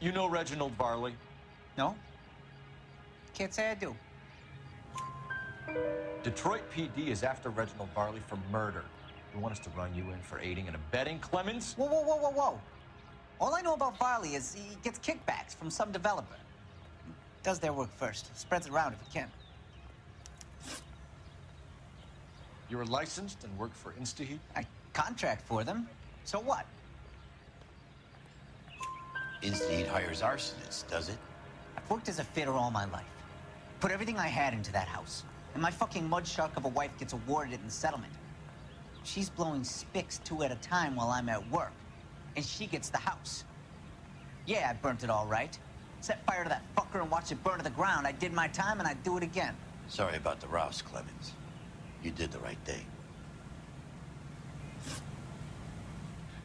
You know Reginald Varley? No? Can't say I do. Detroit PD is after Reginald Varley for murder. You want us to run you in for aiding and abetting, Clemens? Whoa, whoa, whoa, whoa, whoa. All I know about Varley is he gets kickbacks from some developer. Does their work first, spreads it around if he can. You're licensed and work for InstaHeat? I contract for them. So what? InstaHeat hires arsonists, does it? I've worked as a fitter all my life. Put everything I had into that house. And my fucking mud shark of a wife gets awarded it in settlement. She's blowing spics 2 at a time while I'm at work. And she gets the house. Yeah, I burnt it all right. Set fire to that fucker and watched it burn to the ground. I did my time and I'd do it again. Sorry about the rouse, Clemens. You did the right thing.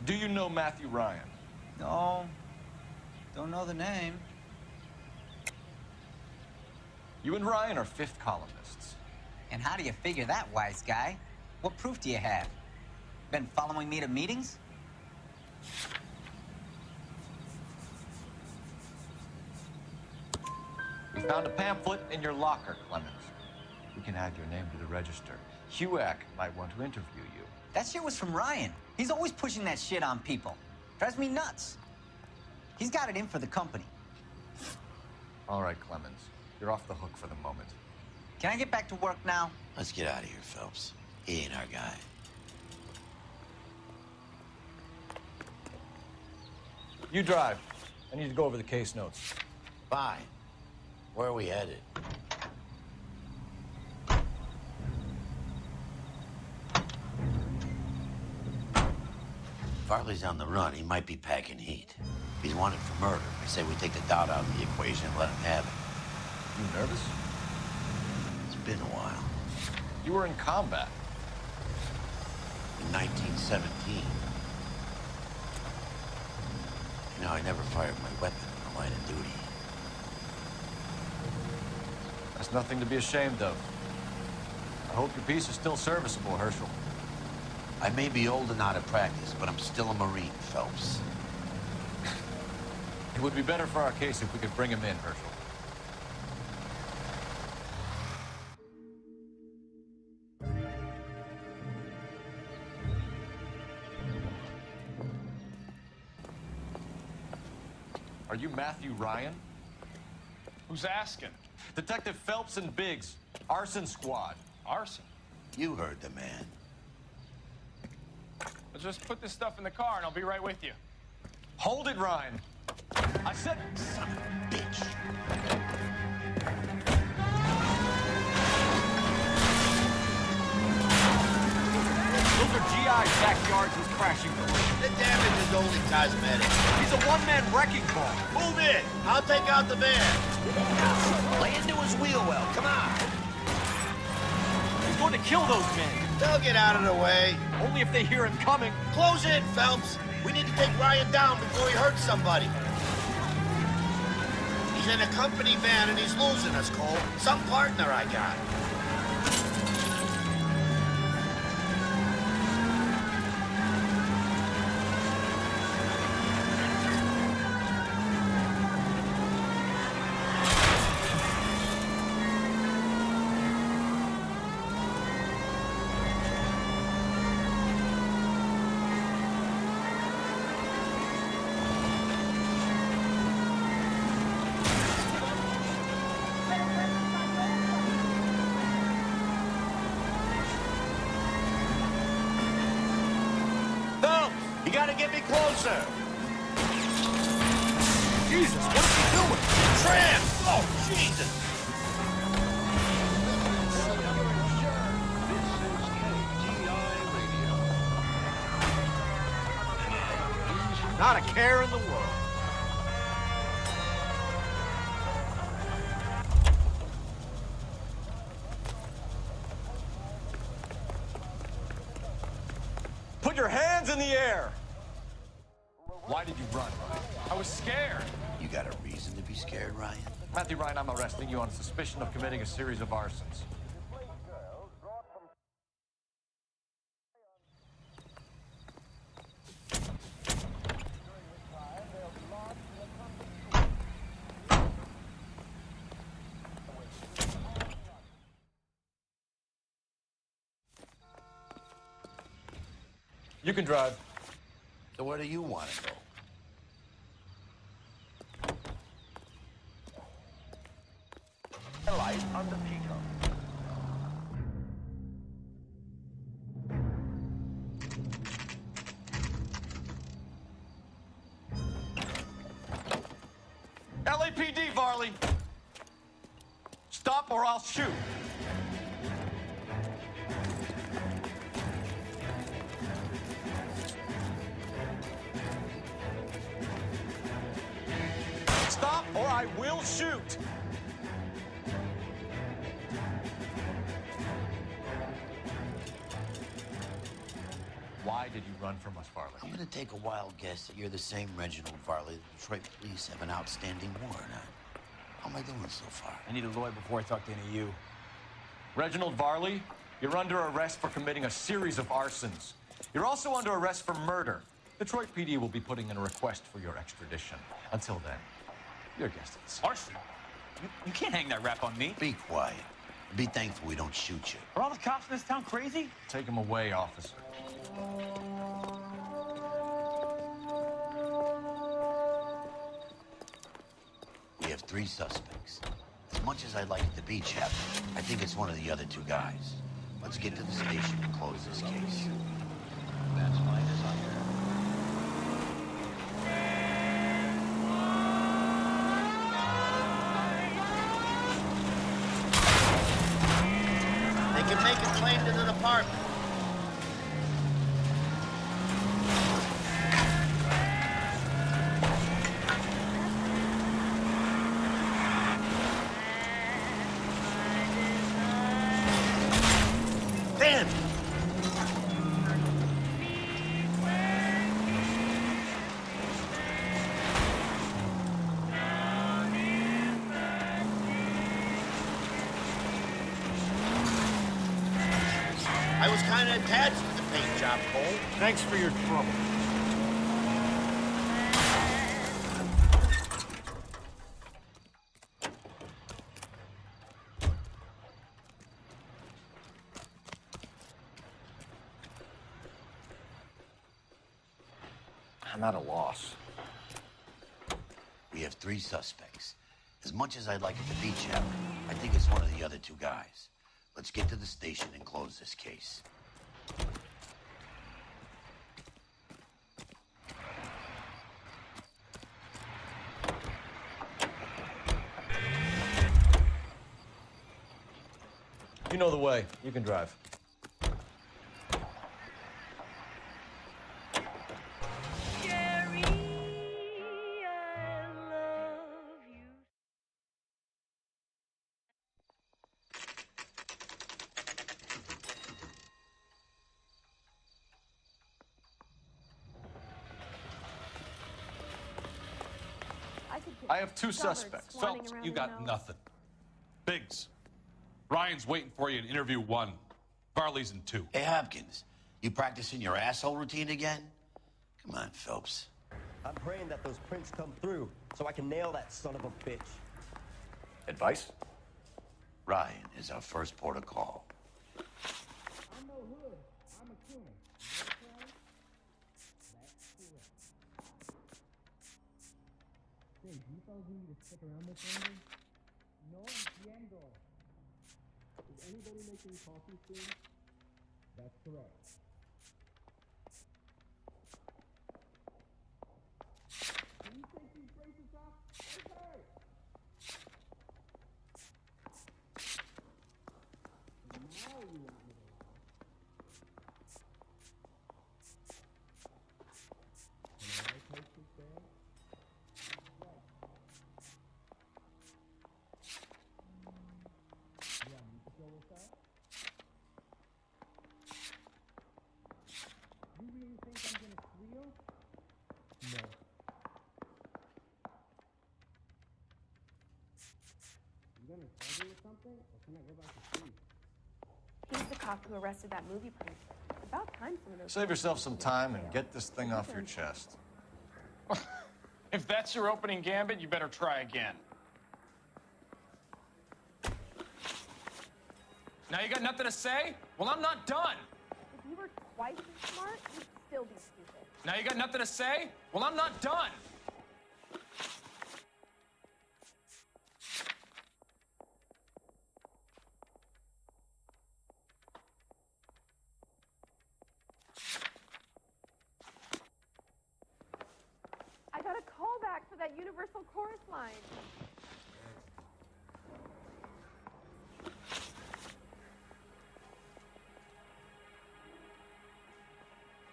Do you know Matthew Ryan? No. Don't know the name. You and Ryan are fifth columnists. And how do you figure that, wise guy? What proof do you have? Been following me to meetings? We found a pamphlet in your locker, Clemens. We can add your name to the register. HUAC might want to interview you. That shit was from Ryan. He's always pushing that shit on people. Drives me nuts. He's got it in for the company. All right, Clemens. You're off the hook for the moment. Can I get back to work now? Let's get out of here, Phelps. He ain't our guy. You drive. I need to go over the case notes. Fine. Where are we headed? Varley's on the run. He might be packing heat. He's wanted for murder. I say we take the doubt out of the equation and let him have it. You nervous? It's been a while. You were in combat. In 1917. You know, I never fired my weapon in the line of duty. That's nothing to be ashamed of. I hope your piece is still serviceable, Herschel. I may be old and out of practice, but I'm still a Marine, Phelps. It would be better for our case if we could bring him in, Herschel. Are you Matthew Ryan? Who's asking? Detective Phelps and Biggs, arson squad. Arson? You heard the man. Let's just put this stuff in the car and I'll be right with you. Hold it, Ryan. I said, Son of a bitch. those are GI's backyards he's crashing through. The damage is only cosmetic. He's a one-man wrecking ball. Move in. I'll take out the van. Lay into his wheel well. Come on. He's going to kill those men. They'll get out of the way. Only if they hear him coming. Close in, Phelps. We need to take Ryan down before he hurts somebody. He's in a company van and he's losing us, Cole. Some partner I got. You gotta get me closer. Jesus, what is he doing? Tram! Oh, Jesus! Not a care in the world. Put your hands in the air. Why did you run, Ryan? I was scared. You got a reason to be scared, Ryan? Matthew Ryan, I'm arresting you on suspicion of committing a series of arsons. You can drive. So where do you want to go? Light on the Pico. LAPD, Varley! Stop or I'll shoot. Stop or I will shoot. Why did you run from us, Varley? I'm gonna take a wild guess that you're the same Reginald Varley the Detroit police have an outstanding warrant on. How am I doing so far? I need a lawyer before I talk to any of you. Reginald Varley, you're under arrest for committing a series of arsons. You're also under arrest for murder. Detroit PD will be putting in a request for your extradition. Until then, your guest is. Arson? You can't hang that rap on me. Be quiet. Be thankful we don't shoot you. Are all the cops in this town crazy? Take him away, officer. We have 3 suspects. As much as I'd like it to be Chapman, I think it's one of the other 2 guys. Let's get to the station and close this case. That's my desire. They can make a claim to the department. Dan! I was kind of attached to the paint job, Cole. Thanks for your trouble. I'm at a loss. We have 3 suspects. As much as I'd like it to be Chapman, I think it's one of the other 2 guys. Let's get to the station and close this case. You know the way. You can drive. I have 2 suspects. Phelps, you got nothing. Biggs, Ryan's waiting for you in interview 1. Varley's in 2. Hey, Hopkins, you practicing your asshole routine again? Come on, Phelps. I'm praying that those prints come through so I can nail that son of a bitch. Advice? Ryan is our first port of call. I'm no hood. I'm a king. Hey, do you fellas need me to stick around this longer? No entiendo. Is anybody making coffee soon? That's correct. Can you take these braces off? Okay! Now you want me to lie. Can I take this bag? Yeah, you can go with that? You really think I'm gonna squeal? No. You gonna tell me something, or can I go back to sleep? He's the cop who arrested that movie producer. About time some of those. Save yourself some time and get this thing off your chest. If that's your opening gambit, you better try again. Now you got nothing to say? Well, I'm not done. If you were twice as smart, you'd still Now you got nothing to say? Well, I'm not done. I got a call back for that Universal chorus line.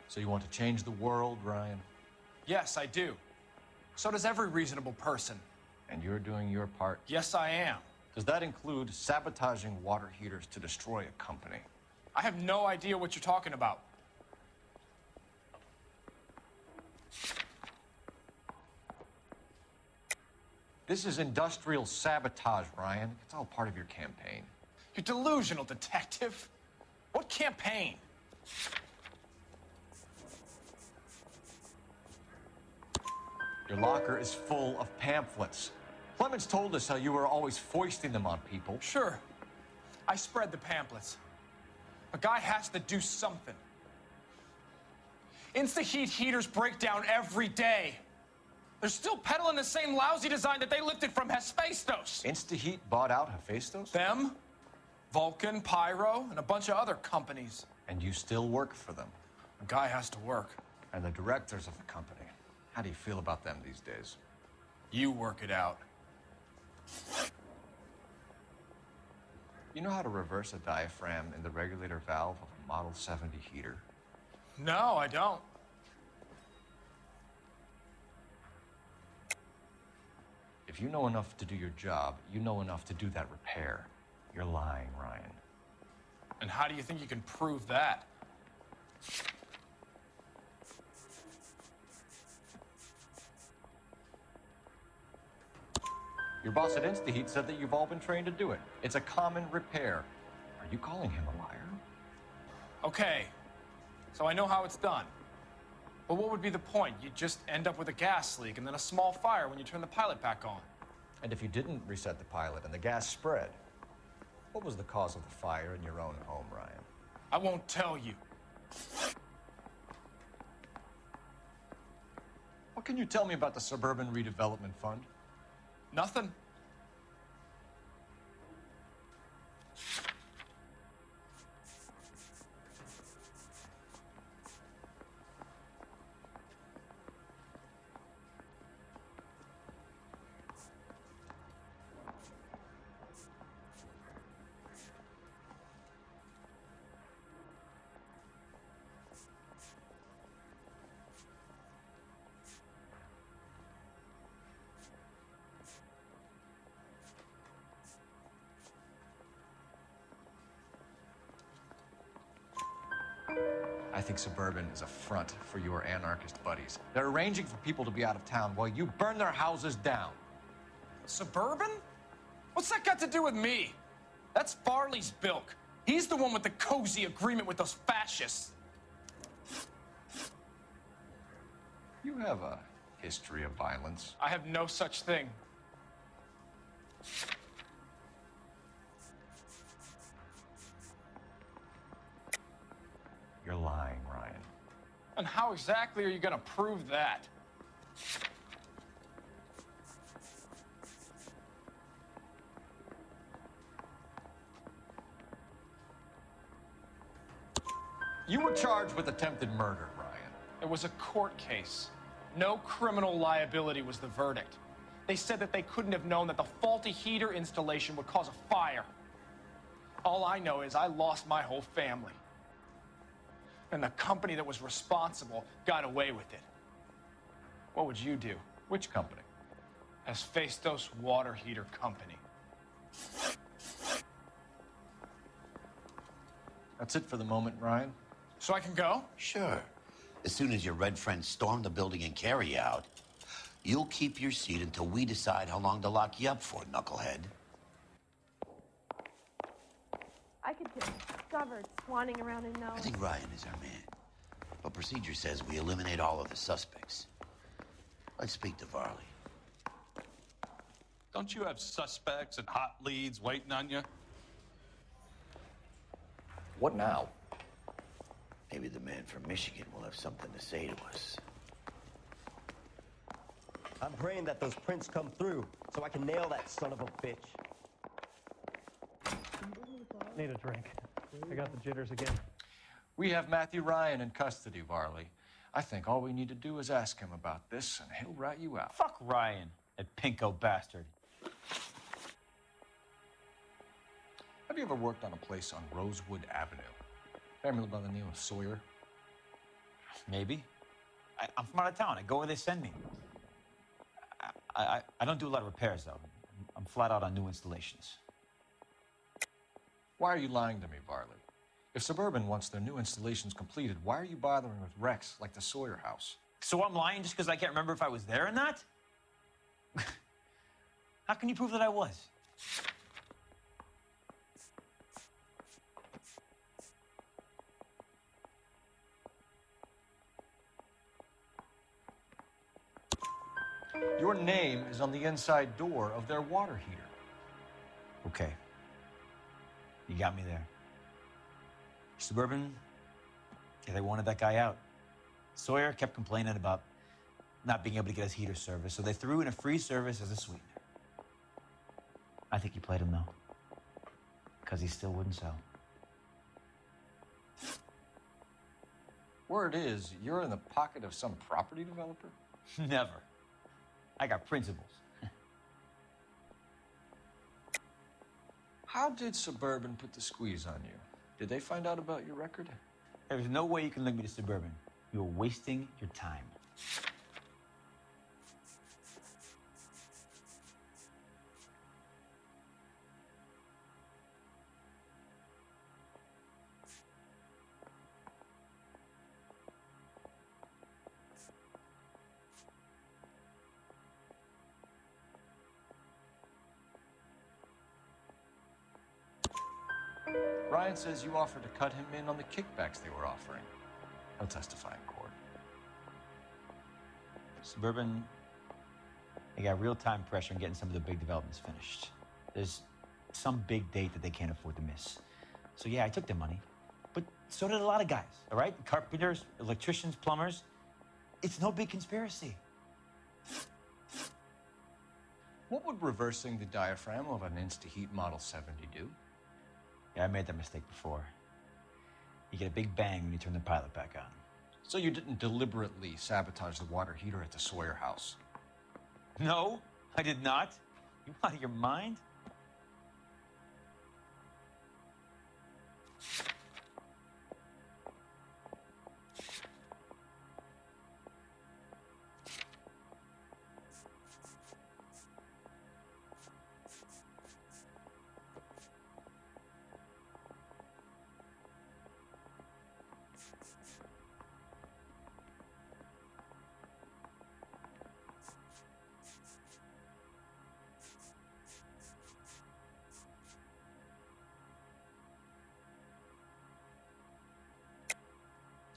So you want to change the world, Ryan? Yes, I do. So does every reasonable person. And you're doing your part? Yes, I am. Does that include sabotaging water heaters to destroy a company? I have no idea what you're talking about. This is industrial sabotage, Ryan. It's all part of your campaign. You're delusional, detective. What campaign? Your locker is full of pamphlets. Clemens told us how you were always foisting them on people. Sure. I spread the pamphlets. A guy has to do something. Insta-heat heaters break down every day. They're still peddling the same lousy design that they lifted from Hephaestus. Instaheat bought out Hephaestus? Them, Vulcan, Pyro, and a bunch of other companies. And you still work for them. A guy has to work. And the directors of the company. How do you feel about them these days? You work it out. You know how to reverse a diaphragm in the regulator valve of a Model 70 heater? No, I don't. If you know enough to do your job, you know enough to do that repair. You're lying, Ryan. And how do you think you can prove that? Your boss at Instaheat said that you've all been trained to do it. It's a common repair. Are you calling him a liar? Okay, so I know how it's done. But what would be the point? You'd just end up with a gas leak and then a small fire when you turn the pilot back on. And if you didn't reset the pilot and the gas spread, what was the cause of the fire in your own home, Ryan? I won't tell you. What can you tell me about the Suburban Redevelopment Fund? Nothing. I think Suburban is a front for your anarchist buddies. They're arranging for people to be out of town while you burn their houses down. Suburban? What's that got to do with me? That's Farley's bilk. He's the one with the cozy agreement with those fascists. You have a history of violence. I have no such thing. You're lying, Ryan. And how exactly are you going to prove that? You were charged with attempted murder, Ryan. It was a court case. No criminal liability was the verdict. They said that they couldn't have known that the faulty heater installation would cause a fire. All I know is I lost my whole family. And the company that was responsible got away with it. What would you do? Which company? Hephaestus Water Heater Company. That's it for the moment, Ryan. So I can go? Sure. As soon as your red friends storm the building and carry you out, you'll keep your seat until we decide how long to lock you up for, knucklehead. I could get discovered swanning around in no. I think Ryan is our man. But procedure says we eliminate all of the suspects. Let's speak to Varley. Don't you have suspects and hot leads waiting on you? What now? Maybe the man from Michigan will have something to say to us. I'm praying that those prints come through so I can nail that son of a bitch. Need a drink. I got the jitters again. We have Matthew Ryan in custody, Varley. I think all we need to do is ask him about this, and he'll rat you out. Fuck Ryan, that pinko bastard. Have you ever worked on a place on Rosewood Avenue? Family by the name of Sawyer? Maybe. I'm from out of town. I go where they send me. I don't do a lot of repairs, though. I'm flat out on new installations. Why are you lying to me, Varley? If Suburban wants their new installations completed, why are you bothering with wrecks like the Sawyer house? So I'm lying just because I can't remember if I was there or not? How can you prove that I was? Your name is on the inside door of their water heater. Okay. You got me there. Suburban, yeah, they wanted that guy out. Sawyer kept complaining about not being able to get his heater service, so they threw in a free service as a sweetener. I think he played him, though, because he still wouldn't sell. Word is, you're in the pocket of some property developer? Never. I got principles. How did Suburban put the squeeze on you? Did they find out about your record? There's no way you can link me to Suburban. You're wasting your time. Ryan says you offered to cut him in on the kickbacks they were offering. He'll testify in court. Suburban, they got real-time pressure on getting some of the big developments finished. There's some big date that they can't afford to miss. So yeah, I took their money, but so did a lot of guys, all right? Carpenters, electricians, plumbers. It's no big conspiracy. What would reversing the diaphragm of an Insta-Heat Model 70 do? Yeah, I made that mistake before. You get a big bang when you turn the pilot back on. So you didn't deliberately sabotage the water heater at the Sawyer house? No, I did not. You out of your mind?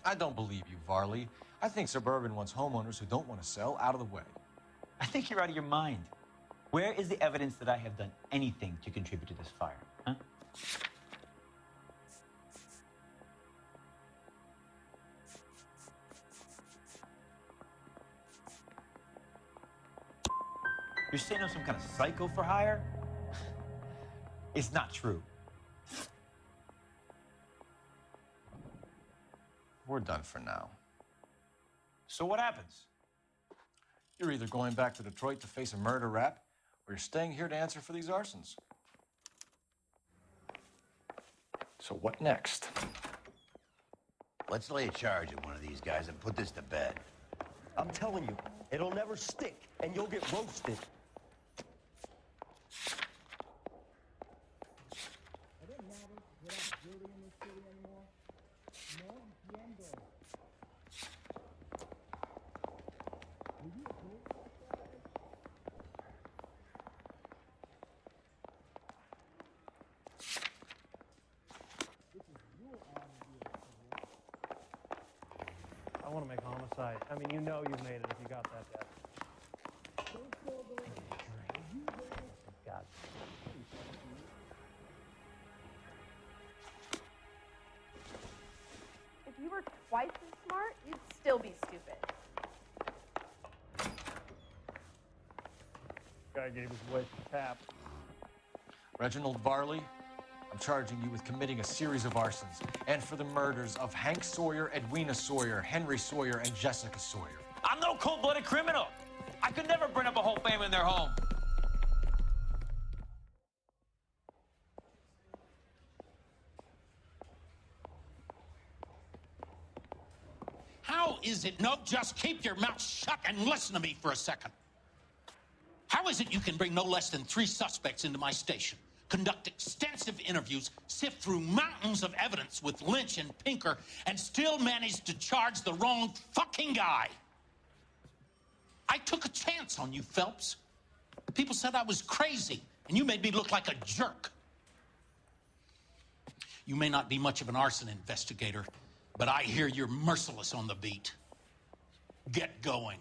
I don't believe you, Varley. I think Suburban wants homeowners who don't want to sell out of the way. I think you're out of your mind. Where is the evidence that I have done anything to contribute to this fire, huh? You're saying I'm some kind of psycho for hire? It's not true. We're done for now. So what happens? You're either going back to Detroit to face a murder rap, or you're staying here to answer for these arsons. So what next? Let's lay a charge at one of these guys and put this to bed. I'm telling you, it'll never stick, and you'll get roasted. I didn't matter without Julie in this city anymore. No entiendo. Will you approve of that? This is your idea. I want to make homicide. I mean, you know you've made it if you got that death. God. If If you were twice as smart, you'd still be stupid. Guy gave his wife a tap. Reginald Varley, I'm charging you with committing a series of arsons and for the murders of Hank Sawyer, Edwina Sawyer, Henry Sawyer, and Jessica Sawyer. I'm no cold-blooded criminal. I could never burn up a whole family in their home. How is it? No, just keep your mouth shut and listen to me for a second. How is it you can bring no less than 3 suspects into my station, conduct extensive interviews, sift through mountains of evidence with Lynch and Pinker, and still manage to charge the wrong fucking guy? I took a chance on you, Phelps. People said I was crazy, and you made me look like a jerk. You may not be much of an arson investigator, but I hear you're merciless on the beat. Get going.